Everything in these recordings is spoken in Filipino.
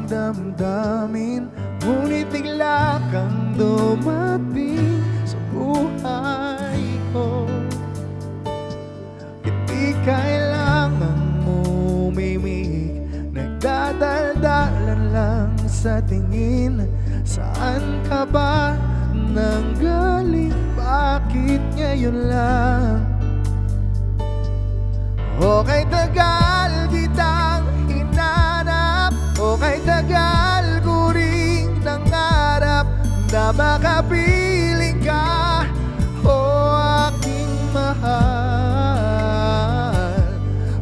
damdamin, ngunit bigla kang dumating sa buhay ko. Hindi kailangang umimik, nagdadaldalan lang sa tingin. Saan ka ba nanggaling? Bakit ngayon lang? Okay, tagal kitang hinanap, okay, tagal ko ring nangarap na makapiling ka, o aking mahal.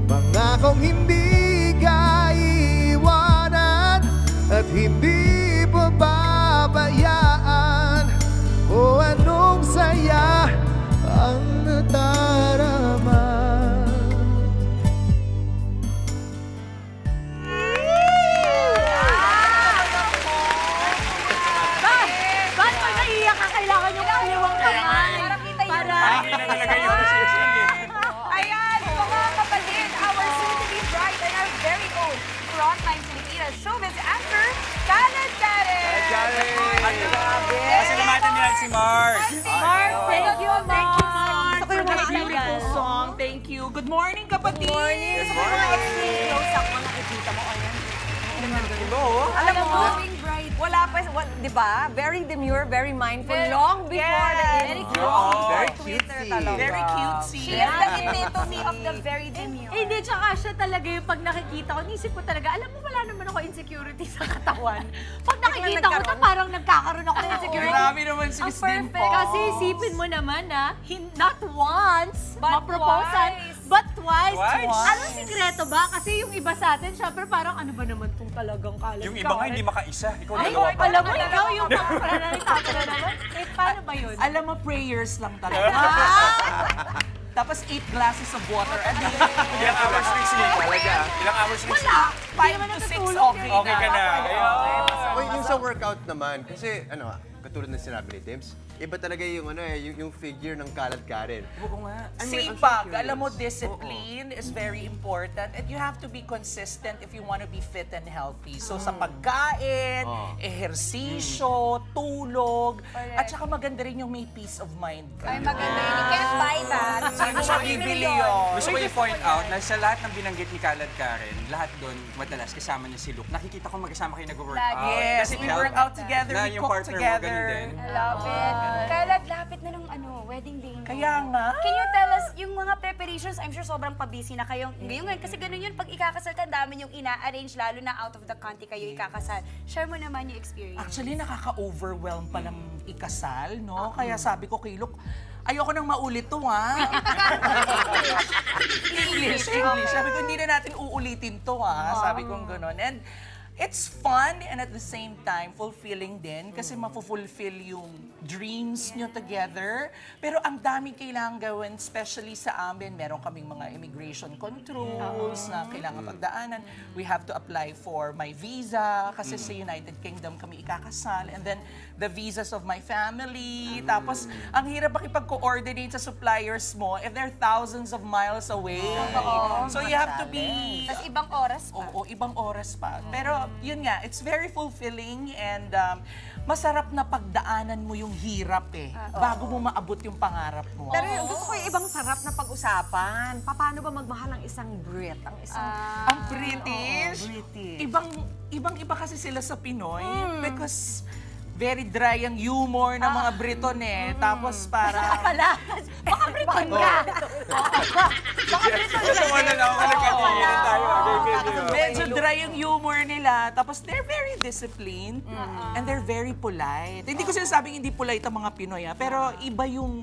Pangakong hindi ka iiwanan at hindi pababayaan, o anong saya ang nadarama. Ayan, mga kapatid, our soon-to-be bride and our very own Frontline Pilipinas showbiz anchor, Khaled Karen! Pasalamatan nila si Mark. Mark, thank you, Mark! Gusto ko yung mga beautiful song. Thank you. Good morning, kapatid! Good morning. Gusto ko yung mga close-up, mga ikita mo. Ayan. Alam mo, wala pa, di ba? Very demure, very mindful, long before the Very intro. Very Twitter cutesy. talaga. Very cutesy. She is the epitome of the very demure. Hindi, tsaka siya talaga yung pag nakikita ko, nisip ko talaga, alam mo, wala naman ako insecurity sa katawan. Pag nakikita ko na parang nagkakaroon ako ng insecurity. Grabe naman si Ang Miss Dimple. perfect. Kasi isipin mo naman na, not once, But maproposan, twice. but twice. Twice. Anong sikreto ba? Kasi yung iba sa atin, syempre parang ano ba naman itong talagang kalat. Yung iba nga hindi makaisa. Ikaw Ay, dalawa pa. alam mo, ikaw yung pananalita ko na naman. Eh, paano ba yun? Alam mo, prayers lang talaga. Tapos 8 glasses of water a day. Ilang hours ng sleep talaga? Ilang hours ng sleep? Wala. 5 to 6, okay na. Okay ka na. Uy, yung sa workout naman, kasi ano, katulad ng sinabi ni Tims, iba talaga yung ano yung figure ng Khaled Karen. Oo nga. I'm Sipag, curious. alam mo, discipline is very important and you have to be consistent if you want to be fit and healthy. So sa pagkain, ehersisyo, tulog, at saka maganda rin yung may peace of mind ka. Ay, maganda yun. You can't buy that. Gusto ko ibili yun. Gusto ko i-point out na sa lahat ng binanggit ni Khaled Karen, lahat doon madalas kasama niya si Luke. Nakikita ko magkasama kayo nag-workout. Yes, Does it we help work out together, na we yung cook partner mo together. ganun din? I love it. Kailan lapit na ng wedding day mo. Kaya nga. Can you tell us yung mga preparations? I'm sure sobrang pabisi na kayo ngayon. Kasi ganun yun, pag ikakasal ka, dami yung ina-arrange, lalo na out of the country kayo ikakasal. Share mo naman yung experience. Actually, nakaka-overwhelm palang ikasal, no? Kaya sabi ko kay Luke, ayoko nang maulit to, ha? English. Sabi ko, hindi na natin uulitin to, ha? Sabi ko gano'n. And it's fun and at the same time, fulfilling din kasi mafulfill yung dreams nyo together. Pero ang daming kailangan gawin, especially sa amin, meron kaming mga immigration controls na kailangan pagdaanan. We have to apply for my visa kasi sa United Kingdom kami ikakasal. And then, the visas of my family. Tapos, ang hirap makipag-coordinate sa suppliers mo if they're thousands of miles away. So, you have to be... Tapos ibang oras pa. Oo, ibang oras pa. Pero yun nga, it's very fulfilling and masarap na pagdaanan mo yung hirap bago mo maabot yung pangarap mo. Pero gusto ko yung ibang sarap na pag-usapan. Paano ba magmahal ang isang Brit? Ang isang... Ang British, British. ibang-iba kasi sila sa Pinoy because very dry ang humor ng mga Briton Tapos para... Baka Briton ka! Gusto mo na ako nagkatigilan tayo. Medyo dry yung humor nila. Tapos they're very disciplined and they're very polite. Hindi ko sinasabing hindi polite ang mga Pinoy, pero iba yung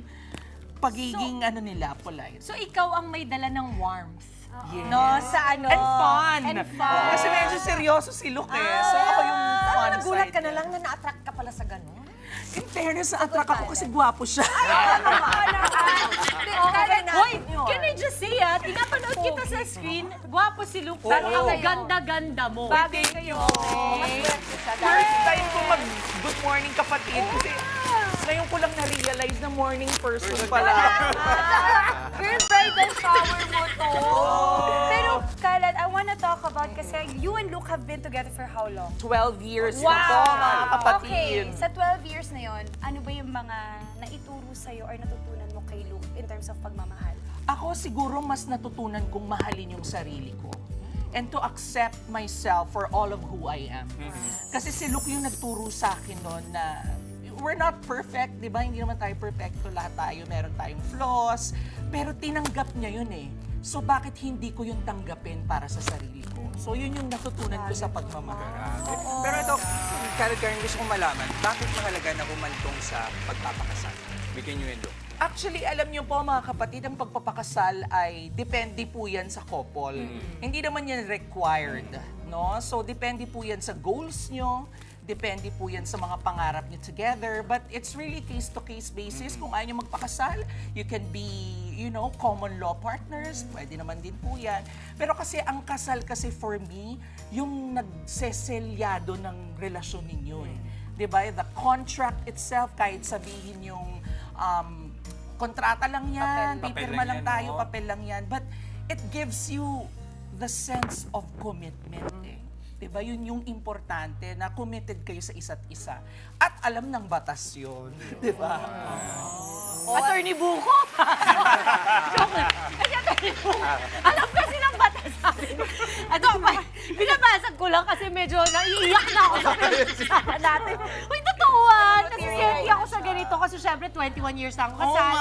pagiging nila, polite. So, ikaw ang may dala ng warmth. Yes. No, sa ano? And fun. And fun. Kasi medyo seryoso si Luke So ako yung fun Nagulat side ka na niya. lang na na-attract ka pala sa ganun. In fairness, na-attract ako kasi gwapo siya. Hoy, can I just say tingnan panood kita sa screen, gwapo si Luke, pero ang ganda-ganda mo. Bagay kayo. First time ko mag-good morning kapatid. Kasi ngayon ko lang na-realize na morning person pala. Girl, bridal shower mo to. Pero, Kalad, I wanna talk about kasi you and Luke have been together for how long? 12 years na po, mga kapatid. Okay, sa 12 years na yon, ano ba yung mga naituro sa'yo or natutunan mo kay Luke in terms of pagmamahal? Ako siguro mas natutunan kong mahalin yung sarili ko. And to accept myself for all of who I am. Kasi si Luke yung nagturo sa akin noon na we're not perfect, di ba? Hindi naman tayo perfecto, lahat tayo, meron tayong flaws. Pero tinanggap niya yun eh. So bakit hindi ko yung tanggapin para sa sarili ko? So yun yung natutunan ko sa pagmamahal. Pero ito, Kalad Karen, gusto kong malaman, bakit mahalaga na humantong sa pagpapakasal? Between you and Luke. Actually, alam niyo po mga kapatid, ang pagpapakasal ay depende po yan sa couple. Hindi naman yan required, no? So, depende po yan sa goals nyo, depende po yan sa mga pangarap nyo together, but it's really case-to-case basis. Kung ayaw nyo magpakasal, you can be, you know, common law partners, pwede naman din po yan. Pero kasi ang kasal kasi for me, yung nagseselyado ng relasyon ninyo eh. Diba? The contract itself, kahit sabihin yung kontrata lang yan, Papel pipirma lang lang yan, tayo, oo. papel lang yan. But it gives you the sense of commitment eh. Diba? Yun yung importante na committed kayo sa isa't isa. At alam ng batas yun. Diba? Attorney Buko! Joke lang. Kasi Attorney Buko, alam kasi ng batas sa akin. Ano ba? Binabasag ko lang kasi medyo naiiyak na ako sa pinag-usapan natin. Uy, totoo Kasi senti ako sa ganito kasi syempre 21 years na ako kasal.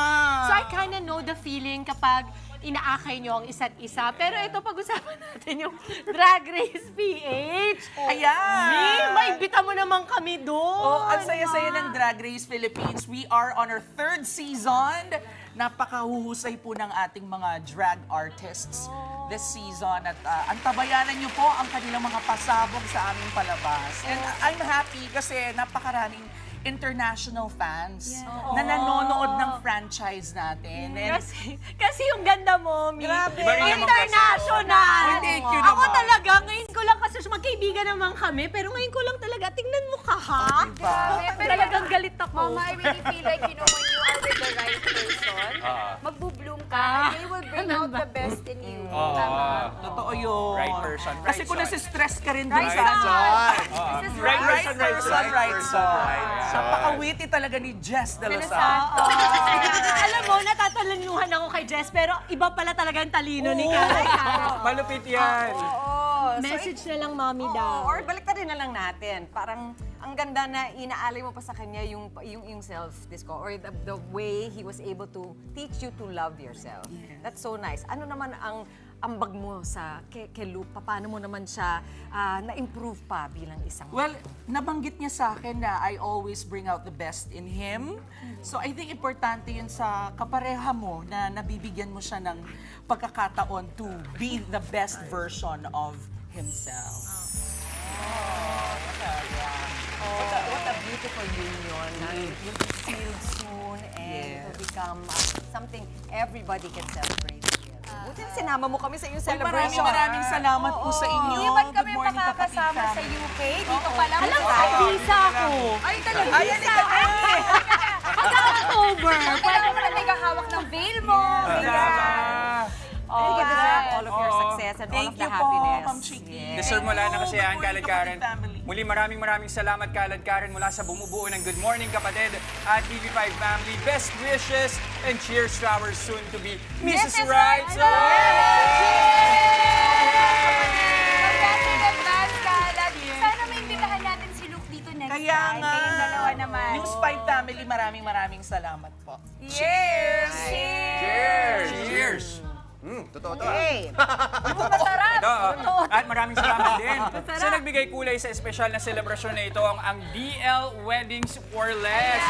So I kinda know the feeling kapag inaakay nyo ang isa't isa. Pero ito, pag-usapan natin yung Drag Race PH. Ayan! Maimbita mo naman kami doon. Oh, ang saya-saya ng Drag Race Philippines. We are on our 3rd season. Napakahuhusay po ng ating mga drag artists this season. At antabayanan niyo po ang kanilang mga pasabog sa aming palabas. And I'm happy kasi napakaraming international fans na nanonood ng franchise natin. And Kasi yung ganda mo, Mi. Iba rin naman International. Thank you Ako naman. talaga, ngayon ko lang kasi magkaibigan naman kami, pero ngayon ko lang talaga, tingnan mo ka, ha? Diba? Talagang galit ako. Mama, I really feel like, you know, when you are with the right person, magbo-bloom ka, and they will bring out the best in you. Tama. Totoo yun. Right person, right Kasi kung son. nasistress ka rin dun Right sa This is Right right. person, right son. Sa pakawiti talaga ni Jess de la Salle. Alam mo, natatalanuhan ako kay Jess, pero iba pala talaga ang talino ni Kara. Malupit yan. Message na lang, Mommy Oo, daw. or baliktarin na lang natin. Parang ang ganda na inaalay mo pa sa kanya yung self-disco or the way he was able to teach you to love yourself. That's so nice. Ano naman ang ambag mo sa kay Luke? Paano mo naman siya na-improve pa bilang isang Well, nabanggit niya sa akin na I always bring out the best in him. So I think importante yun sa kapareha mo na nabibigyan mo siya ng pagkakataon to be the best version of himself. What a beautiful union na you'll be sealed soon and to become something everybody can celebrate. Buti na sinama mo kami sa iyong celebration. Maraming salamat po sa inyo. Hindi ba't kami Good morning, kapatid makakasama sa family. UK? Dito pa lang. Alam mo, tayo. may visa ako. Ay, talaga. Ay, visa. Hanggang October. Kailangan mo na nagahawak ng veil mo. You deserve all of your success and all Thank of the you po, happiness. Ma'am Chiki. Deserve mo lahat ng kasiyahan, Good morning, Kalad Karen. kapatid family. Muli maraming salamat, Kalad Karen, mula sa bumubuo ng Good Morning Kapatid at TV5 Family. Best wishes and cheers to our soon-to-be Mrs. Right. Congrats in advance, Kalad. Sana maimbitahan natin si Luke dito next Kaya time. nga, Kayong dalawa naman. News 5 Family, maraming salamat po. Cheers! Cheers! Totoo to. Masarap! Ito, at maraming salamat din sa nagbigay kulay sa espesyal na selebrasyon na ito, ang DL Weddings for Less.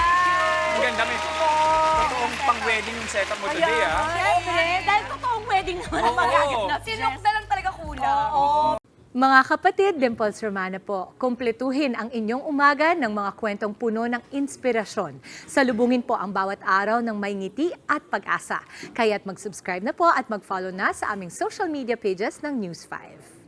Ang ganda, may totoong pang-wedding yung setup mo today, ha? Siyempre, dahil totoong wedding naman ang magaganap. Si Luke na lang talaga kulang. Mga kapatid, Dimples Romana po, kumpletuhin ang inyong umaga ng mga kwentong puno ng inspirasyon. Salubungin po ang bawat araw ng may ngiti at pag-asa. Kaya't mag-subscribe na po at mag-follow na sa aming social media pages ng News 5.